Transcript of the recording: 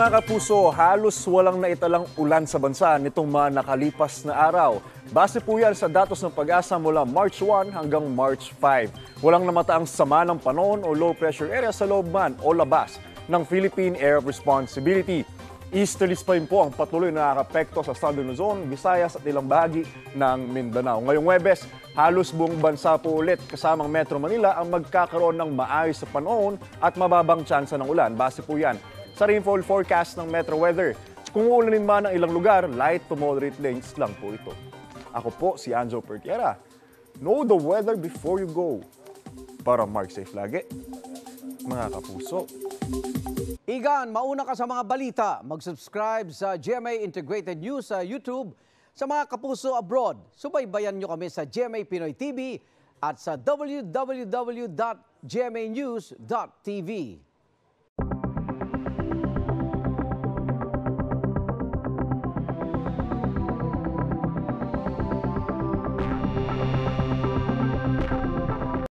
Mga kapuso, halos walang naitalang ulan sa bansa nitong mga nakalipas na araw. Base po yan sa datos ng Pag-asa mula March 1 hanggang March 5. Walang namataang sama ng panahon o low pressure area sa loob man o labas ng Philippine Area of Responsibility. Easterlies pa rin po ang patuloy na nakapekto sa Southern Luzon, Visayas at ilang bahagi ng Mindanao. Ngayong Huwebes, halos buong bansa po ulit kasamang Metro Manila ang magkakaroon ng maayos sa panahon at mababang tsansa ng ulan. Base po yan sa rainfall forecast ng Metro Weather. Kung uulanin man ang ilang lugar, light to moderate rains lang po ito. Ako po si Anjo Pertiera. Know the weather before you go. Para mark safe lagi, mga kapuso. Igan, mauna ka sa mga balita. Mag-subscribe sa GMA Integrated News sa YouTube. Sa mga kapuso abroad, subaybayan nyo kami sa GMA Pinoy TV at sa www.gmanews.tv.